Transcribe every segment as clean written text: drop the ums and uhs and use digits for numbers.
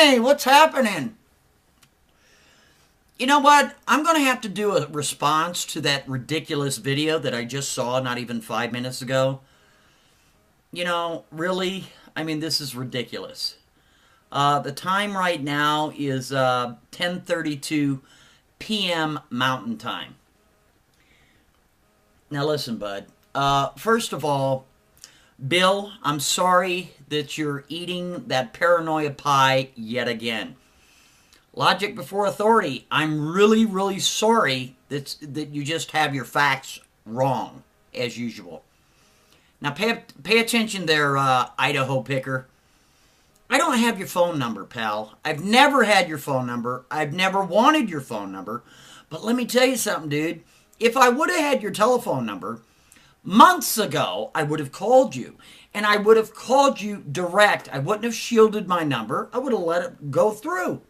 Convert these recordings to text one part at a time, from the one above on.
Hey, what's happening? You know what? I'm going to have to do a response to that ridiculous video that I just saw not even 5 minutes ago. You know, really? I mean, this is ridiculous. The time right now is 10:32 p.m. Mountain Time. Now listen, bud. First of all, Bill, I'm sorry that you're eating that paranoia pie yet again. Logic before authority, I'm really, really sorry that you just have your facts wrong, as usual. Now pay attention there, Idaho Picker. I don't have your phone number, pal. I've never had your phone number. I've never wanted your phone number. But let me tell you something, dude. If I would have had your telephone number, months ago, I would have called you. And I would have called you direct. I wouldn't have shielded my number. I would have let it go through.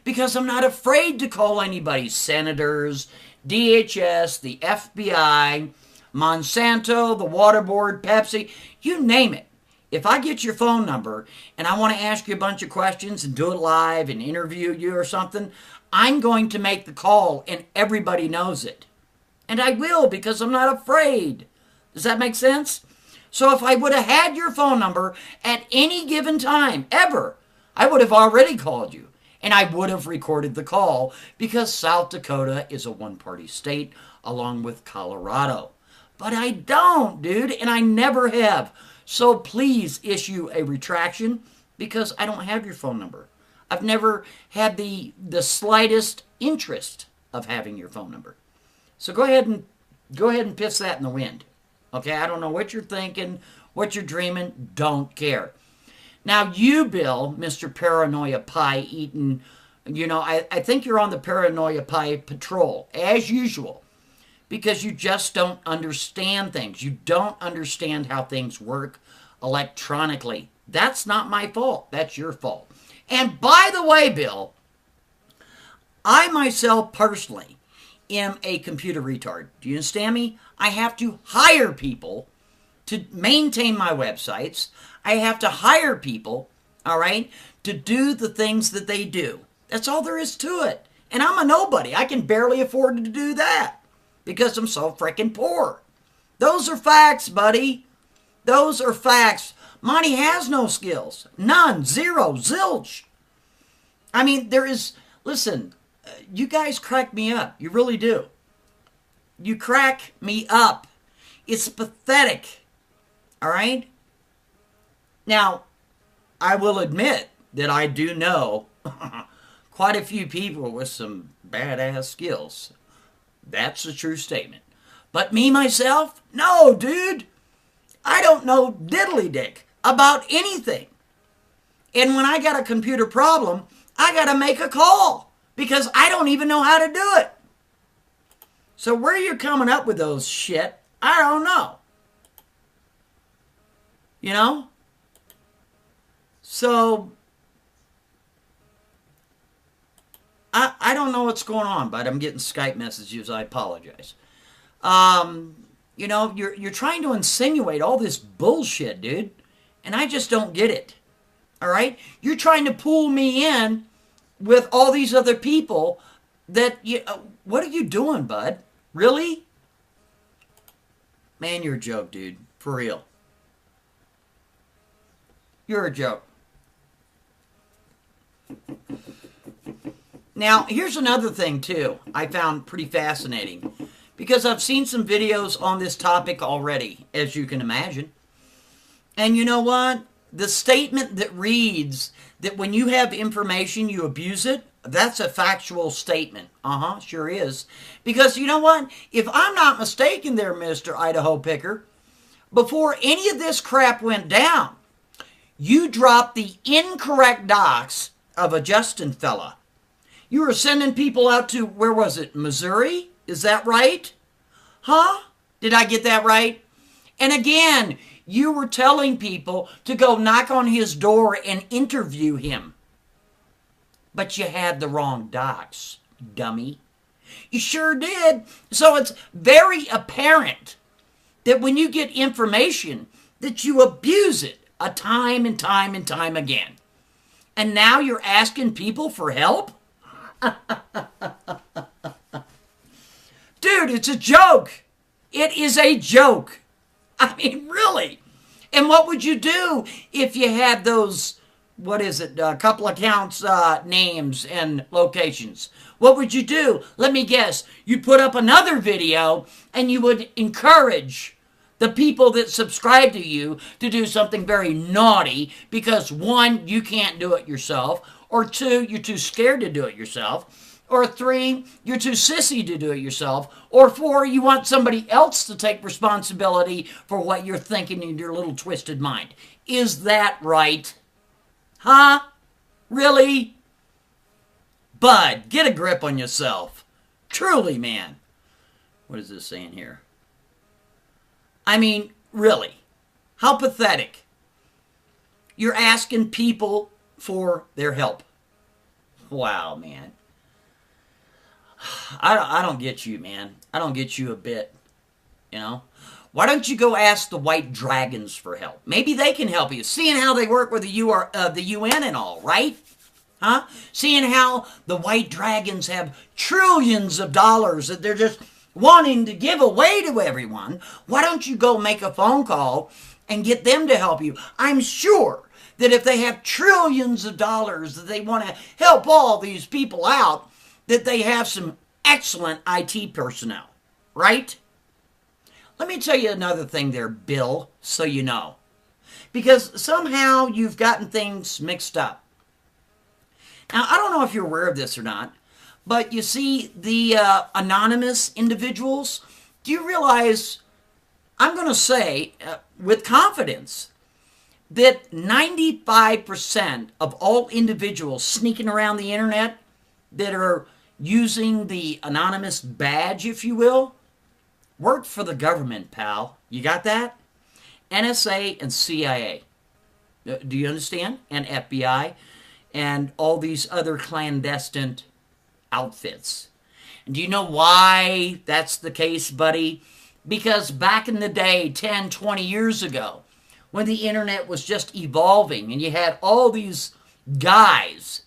Because I'm not afraid to call anybody. Senators, DHS, the FBI, Monsanto, the Water Board, Pepsi, you name it. If I get your phone number and I want to ask you a bunch of questions and do it live and interview you or something, I'm going to make the call and everybody knows it. And I will because I'm not afraid. Does that make sense? So if I would have had your phone number at any given time, ever, I would have already called you. And I would have recorded the call because South Dakota is a one-party state along with Colorado. But I don't, dude, and I never have. So please issue a retraction because I don't have your phone number. I've never had the slightest interest of having your phone number. So go ahead and piss that in the wind. Okay, I don't know what you're thinking, what you're dreaming, don't care. Now you, Bill, Mr. Paranoia Pie eating, you know, I think you're on the Paranoia Pie patrol, as usual, because you just don't understand things. You don't understand how things work electronically. That's not my fault. That's your fault. And by the way, Bill, I myself personally am a computer retard. Do you understand me? I have to hire people to maintain my websites. I have to hire people, all right, to do the things that they do. That's all there is to it. And I'm a nobody. I can barely afford to do that because I'm so freaking poor. Those are facts, buddy. Those are facts. Monty has no skills. None. Zero. Zilch. I mean, there is... Listen, you guys crack me up. You really do. You crack me up. It's pathetic. All right? Now, I will admit that I do know quite a few people with some badass skills. That's a true statement. But me, myself? No, dude. I don't know diddly-dick about anything. And when I got a computer problem, I got to make a call because I don't even know how to do it. So where you're coming up with those shit, I don't know. You know? So, I don't know what's going on, but I'm getting Skype messages. I apologize. You know, you're trying to insinuate all this bullshit, dude. And I just don't get it. All right? You're trying to pull me in with all these other people that you... what are you doing, bud? Really? Man, you're a joke, dude. For real. You're a joke. Now, here's another thing, too, I found pretty fascinating. Because I've seen some videos on this topic already, as you can imagine. And you know what? The statement that reads that when you have information, you abuse it, that's a factual statement. Sure is. Because you know what? If I'm not mistaken there, Mr. Idaho Picker, before any of this crap went down, you dropped the incorrect docs of a Justin fella. You were sending people out to, where was it, Missouri? Is that right? Huh? Did I get that right? And again, you were telling people to go knock on his door and interview him. But you had the wrong docs, dummy. You sure did. So it's very apparent that when you get information, that you abuse it time and time and time again. And now you're asking people for help? Dude, it's a joke. It is a joke. I mean, really. And what would you do if you had those, a couple accounts, names and locations? What would you do? Let me guess. You'd put up another video and you would encourage the people that subscribe to you to do something very naughty because, one, you can't do it yourself, or two, you're too scared to do it yourself, or three, you're too sissy to do it yourself, or four, you want somebody else to take responsibility for what you're thinking in your little twisted mind. Is that right? Huh? Really? Bud, get a grip on yourself. Truly, man. What is this saying here? I mean, really. How pathetic. You're asking people for their help. Wow, man. I don't get you, man. I don't get you a bit. You know? Why don't you go ask the White Dragons for help? Maybe they can help you. Seeing how they work with the UN and all, right? Huh? Seeing how the White Dragons have trillions of dollars that they're just wanting to give away to everyone. Why don't you go make a phone call and get them to help you? I'm sure that if they have trillions of dollars that they want to help all these people out, that they have some excellent IT personnel, right? Let me tell you another thing there, Bill, so you know. Because somehow you've gotten things mixed up. Now, I don't know if you're aware of this or not, but you see the anonymous individuals, do you realize, I'm going to say with confidence, that 95% of all individuals sneaking around the internet that are using the anonymous badge, if you will, work for the government, pal. You got that? NSA and CIA. Do you understand? And FBI. And all these other clandestine outfits. And do you know why that's the case, buddy? Because back in the day, 10, 20 years ago, when the internet was just evolving and you had all these guys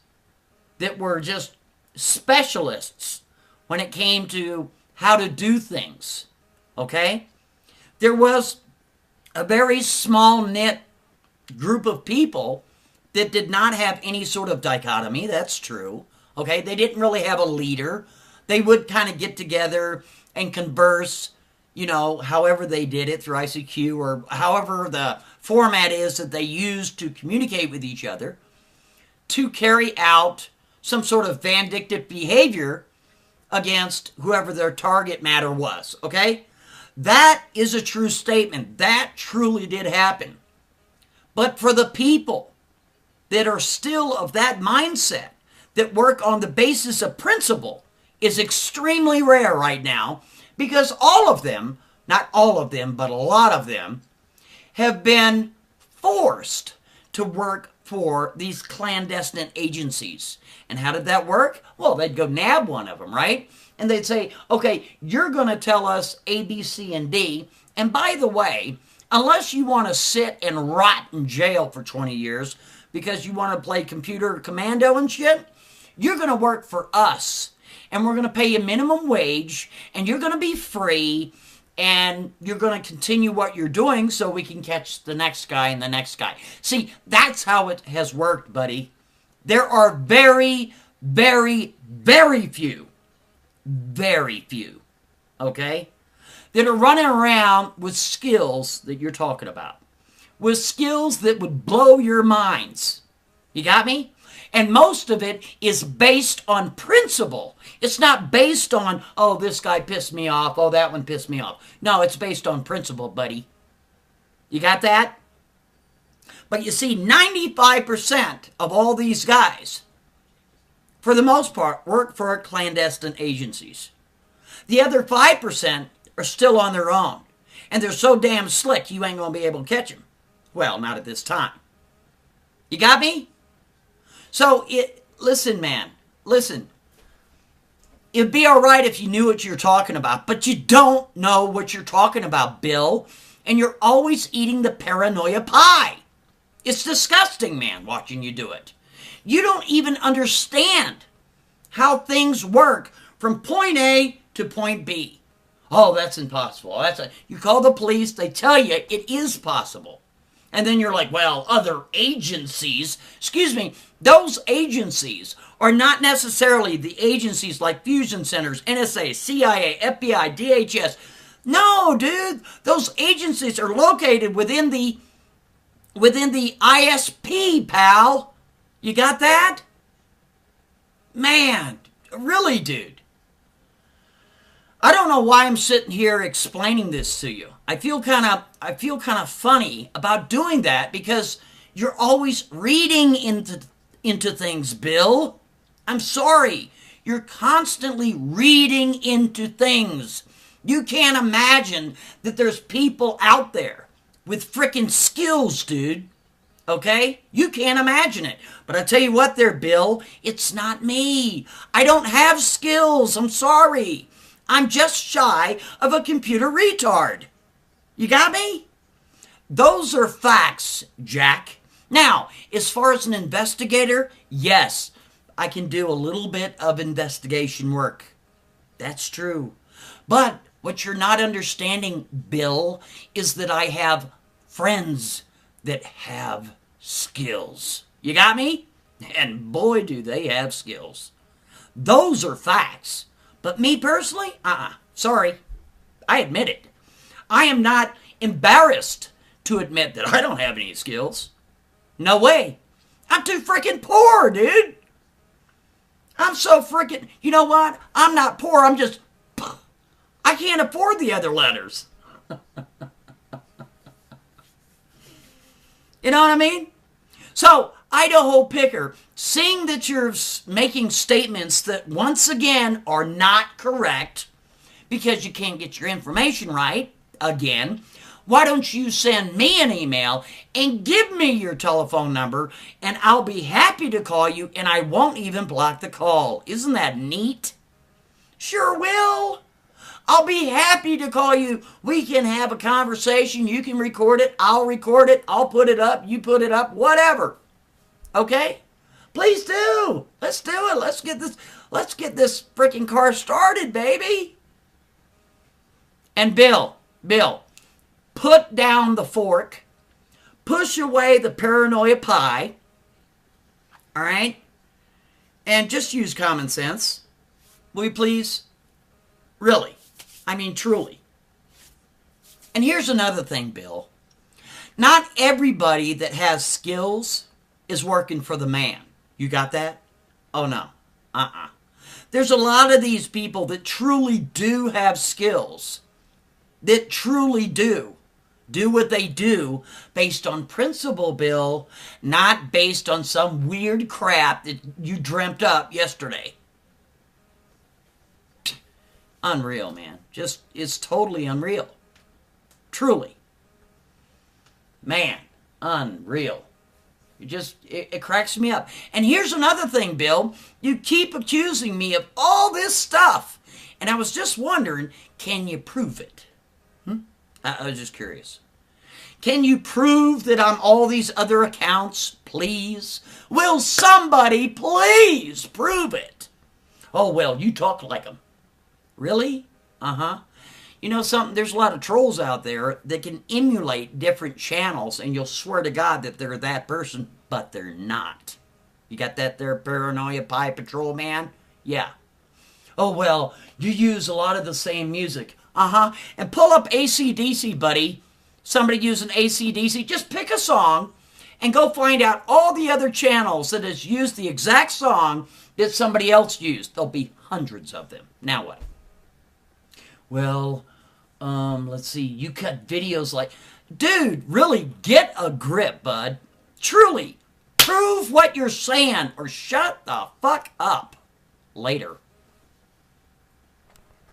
that were just specialists when it came to how to do things, okay? There was a very small knit group of people that did not have any sort of dichotomy. That's true. Okay, they didn't really have a leader. They would kind of get together and converse, you know, however they did it through ICQ or however the format is that they used to communicate with each other to carry out some sort of vindictive behavior against whoever their target matter was. Okay, that is a true statement. That truly did happen. But for the people that are still of that mindset, that work on the basis of principle, is extremely rare right now because all of them, not all of them, but a lot of them, have been forced to work for these clandestine agencies. And how did that work? Well, they'd go nab one of them, right? And they'd say, okay, you're going to tell us A, B, C, and D. And by the way, unless you want to sit and rot in jail for 20 years, because you want to play computer commando and shit, you're going to work for us. And we're going to pay you minimum wage, and you're going to be free, and you're going to continue what you're doing so we can catch the next guy and the next guy. See, that's how it has worked, buddy. There are very, very, very few, okay, that are running around with skills that you're talking about. With skills that would blow your minds. You got me? And most of it is based on principle. It's not based on, oh, this guy pissed me off, oh, that one pissed me off. No, it's based on principle, buddy. You got that? But you see, 95% of all these guys, for the most part, work for clandestine agencies. The other 5% are still on their own. And they're so damn slick, you ain't going to be able to catch them. Well, not at this time. You got me? So, listen, man. Listen. It'd be all right if you knew what you're talking about, but you don't know what you're talking about, Bill. And you're always eating the paranoia pie. It's disgusting, man, watching you do it. You don't even understand how things work from point A to point B. Oh, that's impossible. You call the police, they tell you it is possible. And then you're like, well, other agencies, excuse me, those agencies are not necessarily the agencies like Fusion Centers, NSA, CIA, FBI, DHS. No, dude, those agencies are located within the ISP, pal. You got that? Man, really, dude. I don't know why I'm sitting here explaining this to you. I feel kind of funny about doing that because you're always reading into things, Bill. I'm sorry. You're constantly reading into things. You can't imagine that there's people out there with frickin' skills, dude. Okay? You can't imagine it. But I tell you what there, Bill, it's not me. I don't have skills. I'm sorry. I'm just shy of a computer retard. You got me? Those are facts, Jack. Now, as far as an investigator, yes, I can do a little bit of investigation work. That's true. But what you're not understanding, Bill, is that I have friends that have skills. You got me? And boy, do they have skills. Those are facts. But me personally, sorry. I admit it. I am not embarrassed to admit that I don't have any skills. No way. I'm too freaking poor, dude. I'm so freaking... You know what? I'm not poor. I'm just... I can't afford the other letters. You know what I mean? So, Idaho Picker, seeing that you're making statements that once again are not correct because you can't get your information right, again, why don't you send me an email and give me your telephone number and I'll be happy to call you and I won't even block the call. Isn't that neat? Sure will. I'll be happy to call you. We can have a conversation. You can record it. I'll record it. I'll put it up. You put it up. Whatever. Okay? Please do. Let's do it. Let's get this freaking car started, baby. And Bill, put down the fork. Push away the paranoia pie. All right? And just use common sense. Will you please? Really. I mean, truly. And here's another thing, Bill. Not everybody that has skills is working for the man. You got that? Oh, no. There's a lot of these people that truly do have skills. That truly do what they do based on principle, Bill, not based on some weird crap that you dreamt up yesterday. Unreal, man. It's totally unreal. Truly. Man, unreal. It cracks me up. And here's another thing, Bill. You keep accusing me of all this stuff. And I was just wondering, can you prove it? I was just curious. Can you prove that on all these other accounts, please? Will somebody please prove it? Oh, well, you talk like them. Really? You know something? There's a lot of trolls out there that can emulate different channels and you'll swear to God that they're that person, but they're not. You got that there, Paranoia Pie Patrol man? Yeah. Oh, well, you use a lot of the same music. And pull up AC/DC, buddy. Somebody using AC/DC. Just pick a song and go find out all the other channels that has used the exact song that somebody else used. There'll be hundreds of them. Now what? Well, let's see. You cut videos like... Dude, really, get a grip, bud. Truly, prove what you're saying or shut the fuck up. Later.